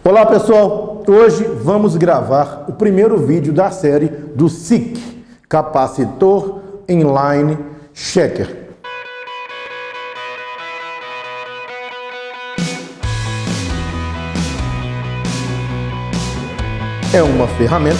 Olá pessoal, hoje vamos gravar o primeiro vídeo da série do SIC, Capacitor Inline Checker. É uma ferramenta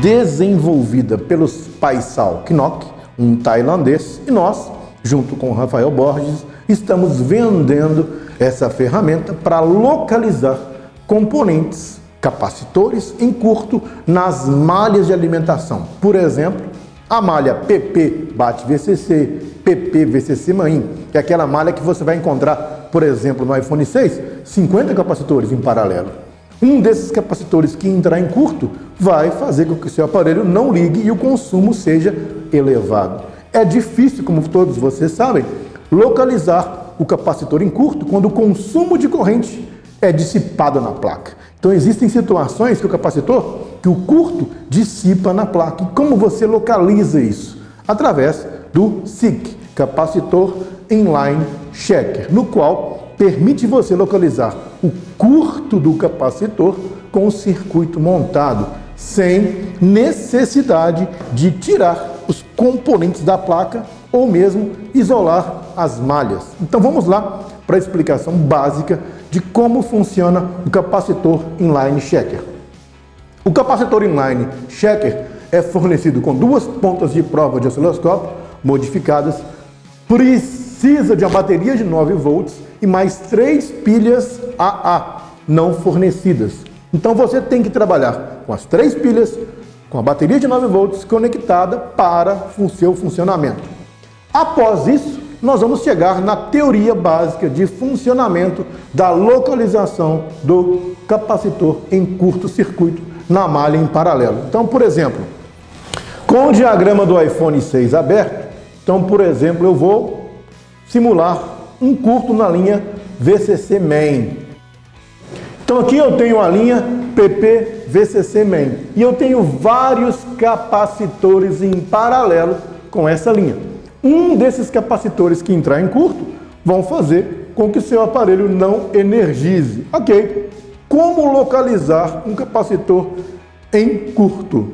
desenvolvida pelos Paisal Knok, um tailandês, e nós, junto com o Rafael Borges, estamos vendendo essa ferramenta para localizar componentes capacitores em curto nas malhas de alimentação. Por exemplo, a malha PP bate VCC, PP VCC main, que é aquela malha que você vai encontrar, por exemplo, no iPhone 6, 50 capacitores em paralelo. Um desses capacitores que entrar em curto vai fazer com que o seu aparelho não ligue e o consumo seja elevado. É difícil, como todos vocês sabem, localizar o capacitor em curto quando o consumo de corrente é dissipado na placa. Então existem situações que o curto dissipa na placa. E como você localiza isso? Através do SIC, Capacitor Inline Checker, no qual permite você localizar o curto do capacitor com o circuito montado, sem necessidade de tirar os componentes da placa ou mesmo isolar as malhas. Então vamos lá para a explicação básica de como funciona o capacitor Inline Checker. O capacitor Inline Checker é fornecido com duas pontas de prova de osciloscópio modificadas, precisa de uma bateria de 9 volts e mais 3 pilhas AA não fornecidas. Então você tem que trabalhar com as 3 pilhas, com a bateria de 9 volts conectada para o seu funcionamento. Após isso, nós vamos chegar na teoria básica de funcionamento da localização do capacitor em curto-circuito na malha em paralelo. Então, por exemplo, com o diagrama do iPhone 6 aberto, então, por exemplo, eu vou simular um curto na linha VCC main. Então aqui eu tenho a linha PP VCC main e eu tenho vários capacitores em paralelo com essa linha. Um desses capacitores que entrar em curto vão fazer com que seu aparelho não energize. Ok, como localizar um capacitor em curto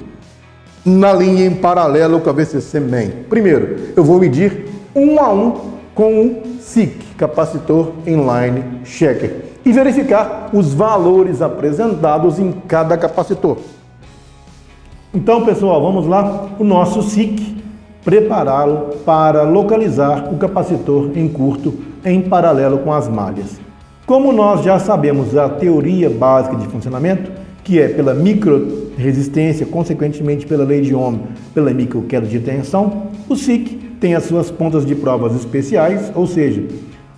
na linha em paralelo com a VCC main? Primeiro, eu vou medir um a um com o SIC, Capacitor Inline Checker, e verificar os valores apresentados em cada capacitor. Então, pessoal, vamos lá, o nosso SIC, prepará-lo para localizar o capacitor em curto em paralelo com as malhas. Como nós já sabemos a teoria básica de funcionamento, que é pela micro-resistência, consequentemente pela lei de Ohm, pela micro-queda de tensão, o SIC tem as suas pontas de provas especiais, ou seja,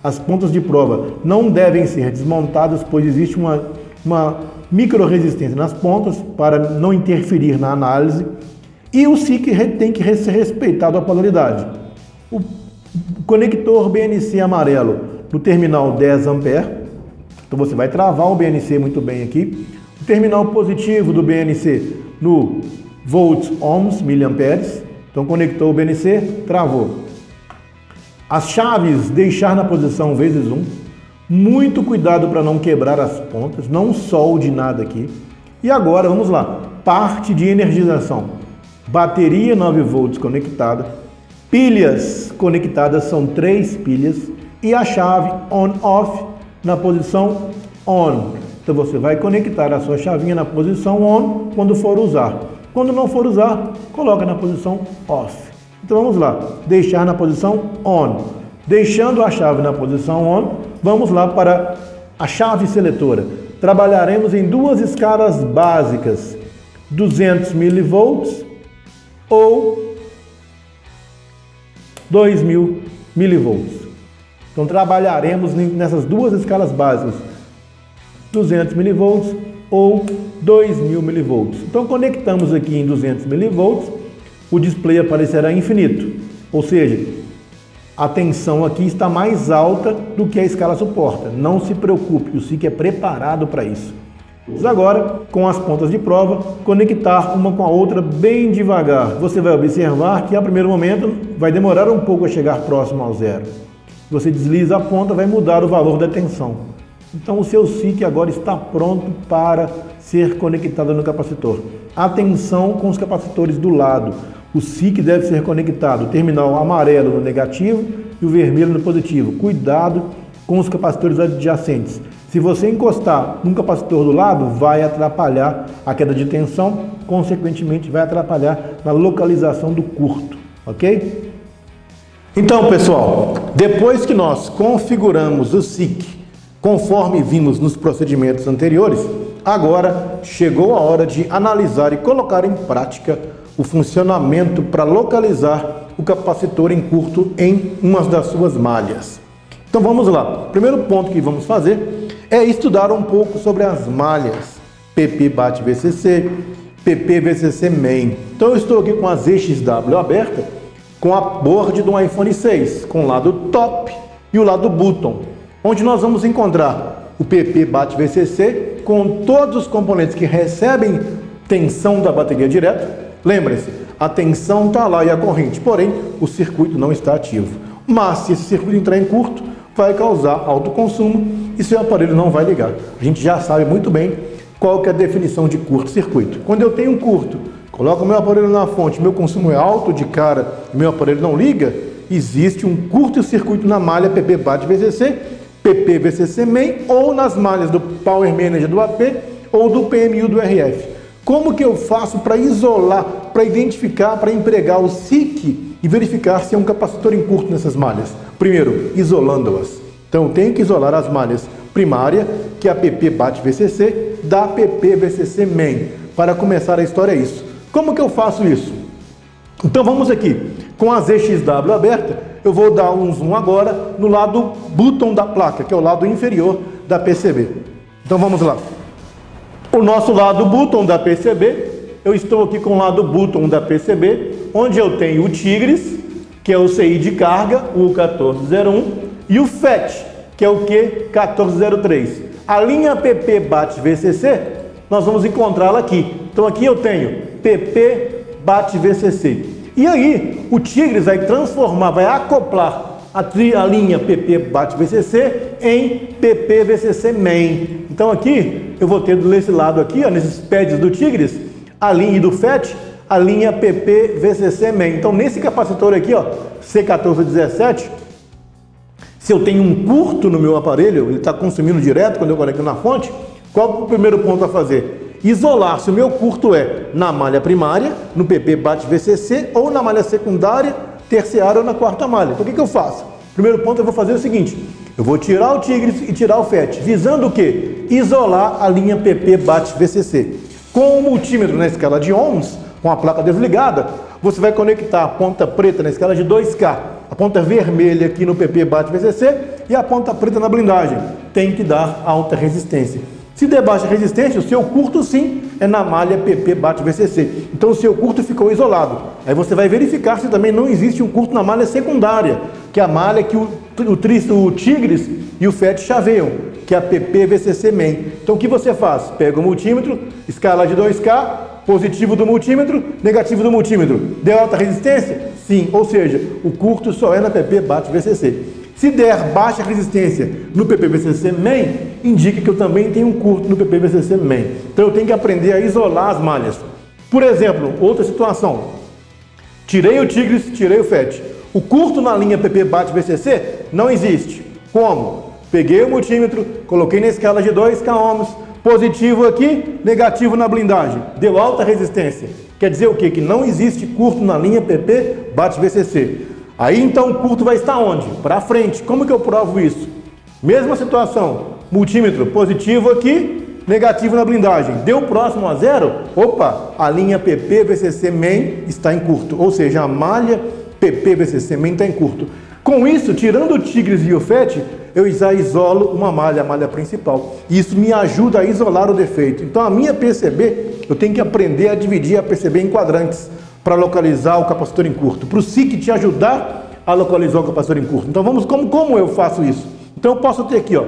as pontas de prova não devem ser desmontadas, pois existe uma micro-resistência nas pontas para não interferir na análise. E o SIC tem que ser respeitado a polaridade. O conector BNC amarelo no terminal 10 A, então você vai travar o BNC muito bem aqui. O terminal positivo do BNC no volts ohms, miliamperes. Então conectou o BNC, travou. As chaves deixar na posição vezes 1. Muito cuidado para não quebrar as pontas, não solde nada aqui. E agora vamos lá, parte de energização. Bateria 9 volts conectada, pilhas conectadas, são 3 pilhas, e a chave on-off na posição on. Então você vai conectar a sua chavinha na posição on quando for usar. Quando não for usar, coloca na posição off. Então vamos lá, deixar na posição on. Deixando a chave na posição on, vamos lá para a chave seletora. Trabalharemos em duas escalas básicas, 200 mV ou 2000 mV. Então trabalharemos nessas duas escalas básicas, 200 mV ou 2000 mV. Então conectamos aqui em 200 mV, o display aparecerá infinito, ou seja, a tensão aqui está mais alta do que a escala suporta. Não se preocupe, o SIC é preparado para isso. Vamos agora, com as pontas de prova, conectar uma com a outra bem devagar. Você vai observar que, a primeiro momento, vai demorar um pouco a chegar próximo ao zero. Você desliza a ponta, vai mudar o valor da tensão. Então o seu SiC agora está pronto para ser conectado no capacitor. Atenção com os capacitores do lado. O SiC deve ser conectado, o terminal amarelo no negativo e o vermelho no positivo. Cuidado com os capacitores adjacentes. Se você encostar num capacitor do lado, vai atrapalhar a queda de tensão, consequentemente vai atrapalhar na localização do curto, ok? Então, pessoal, depois que nós configuramos o SiC, conforme vimos nos procedimentos anteriores, agora chegou a hora de analisar e colocar em prática o funcionamento para localizar o capacitor em curto em uma das suas malhas. Então vamos lá. O primeiro ponto que vamos fazer é estudar um pouco sobre as malhas PP-VCC, PP-VCC main. Então eu estou aqui com a ZXW aberta, com a board do iPhone 6, com o lado top e o lado bottom, onde nós vamos encontrar o PP-VCC com todos os componentes que recebem tensão da bateria direto. Lembre-se, a tensão está lá e a corrente, porém o circuito não está ativo. Mas se esse circuito entrar em curto, vai causar alto consumo e seu aparelho não vai ligar. A gente já sabe muito bem qual que é a definição de curto-circuito. Quando eu tenho um curto, coloco o meu aparelho na fonte, meu consumo é alto de cara e meu aparelho não liga, existe um curto-circuito na malha PP-VCC, PP-VCC main ou nas malhas do Power Manager do AP ou do PMU do RF. Como que eu faço para isolar, para identificar, para empregar o SiC e verificar se é um capacitor em curto nessas malhas? Primeiro, isolando-as. Então, eu tenho que isolar as malhas primária, que é a PP-VCC, da PP-VCC main. Para começar a história é isso. Como que eu faço isso? Então, vamos aqui. Com a ZXW aberta, eu vou dar um zoom agora no lado bottom da placa, que é o lado inferior da PCB. Então, vamos lá. O nosso lado bottom da PCB, eu estou aqui com o lado bottom da PCB, onde eu tenho o Tigris, que é o CI de carga, o 1401, e o FET, que é o Q1403. A linha PP-VCC, nós vamos encontrá-la aqui. Então aqui eu tenho PP-VCC. E aí, o Tigris vai transformar, vai acoplar a linha PP-VCC em PP-VCC main. Então aqui, eu vou ter desse lado aqui, ó, nesses pads do Tigris, a linha do FET, a linha PP-VCC main. Então nesse capacitor aqui, ó, C1417, se eu tenho um curto no meu aparelho, ele está consumindo direto quando eu conecto na fonte, qual é o primeiro ponto a fazer? Isolar se o meu curto é na malha primária, no PP-VCC, ou na malha secundária, terciária ou na quarta malha. Então o que eu faço? Primeiro ponto eu vou fazer o seguinte, eu vou tirar o Tigris e tirar o FET, visando o quê? Isolar a linha PP-VCC. Com o multímetro na escala de ohms, com a placa desligada, você vai conectar a ponta preta na escala de 2K, a ponta vermelha aqui no PP-VCC e a ponta preta na blindagem. Tem que dar alta resistência. Se der baixa resistência, o seu curto sim é na malha PP-VCC. Então o seu curto ficou isolado. Aí você vai verificar se também não existe um curto na malha secundária, que é a malha que o Tigris e o FET chaveiam, que é a PP-VCC main. Então o que você faz? Pega o multímetro, escala de 2K, positivo do multímetro, negativo do multímetro. Deu alta resistência? Sim, ou seja, o curto só é na PP-VCC. Se der baixa resistência no PP-VCC main, indica que eu também tenho um curto no PP-VCC main. Então eu tenho que aprender a isolar as malhas. Por exemplo, outra situação. Tirei o Tigris, tirei o FET. O curto na linha PP-VCC não existe. Como? Peguei o multímetro, coloquei na escala de 2K ohms, positivo aqui, negativo na blindagem. Deu alta resistência. Quer dizer o quê? Que não existe curto na linha PP-VCC. Aí então o curto vai estar onde? Para frente. Como que eu provo isso? Mesma situação. Multímetro positivo aqui, negativo na blindagem. Deu próximo a zero? Opa, a linha PP-VCC main está em curto. Ou seja, a malha PP-VCC main está em curto. Com isso, tirando o Tigris e o FET, eu já isolo uma malha, a malha principal. Isso me ajuda a isolar o defeito. Então a minha PCB, eu tenho que aprender a dividir a PCB em quadrantes para localizar o capacitor em curto. Para o SiC te ajudar a localizar o capacitor em curto. Então vamos, como eu faço isso? Então eu posso ter aqui, ó,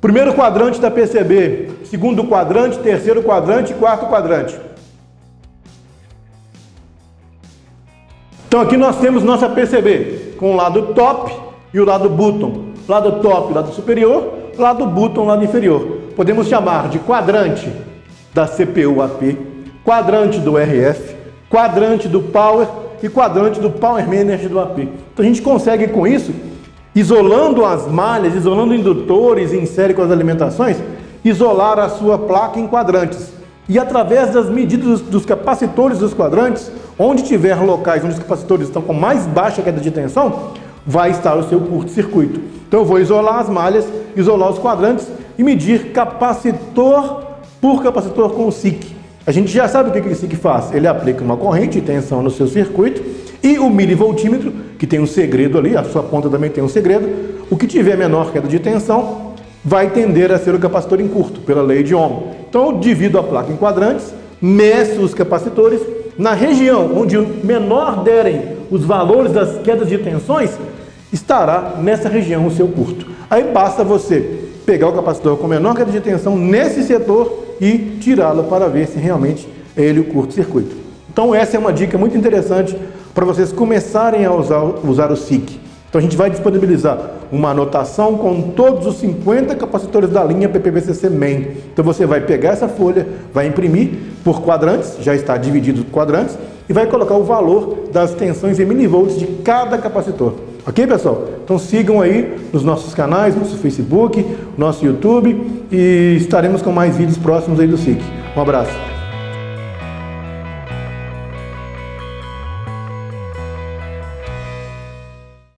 primeiro quadrante da PCB, segundo quadrante, terceiro quadrante e quarto quadrante. Então aqui nós temos nossa PCB com o lado top e o lado bottom. Lado top, lado superior, lá do botão, lado inferior. Podemos chamar de quadrante da CPU AP, quadrante do RF, quadrante do Power e quadrante do Power Management do AP. Então a gente consegue com isso, isolando as malhas, isolando indutores em série com as alimentações, isolar a sua placa em quadrantes. E através das medidas dos capacitores dos quadrantes, onde tiver locais onde os capacitores estão com mais baixa queda de tensão, vai estar o seu curto-circuito. Então eu vou isolar as malhas, isolar os quadrantes e medir capacitor por capacitor com o SIC. A gente já sabe o que o SIC faz. Ele aplica uma corrente de tensão no seu circuito e o milivoltímetro, que tem um segredo ali, a sua ponta também tem um segredo, o que tiver menor queda de tensão vai tender a ser o capacitor em curto, pela lei de Ohm. Então eu divido a placa em quadrantes, meço os capacitores, na região onde menor derem os valores das quedas de tensões, estará nessa região o seu curto. Aí basta você pegar o capacitor com menor queda de tensão nesse setor e tirá-lo para ver se realmente é ele o curto-circuito. Então essa é uma dica muito interessante para vocês começarem a usar o SIC. Então a gente vai disponibilizar uma anotação com todos os 50 capacitores da linha PPVCC Main. Então você vai pegar essa folha, vai imprimir por quadrantes, já está dividido por quadrantes, e vai colocar o valor das tensões em milivolts de cada capacitor. Ok, pessoal? Então sigam aí nos nossos canais, nosso Facebook, nosso YouTube, e estaremos com mais vídeos próximos aí do SIC. Um abraço!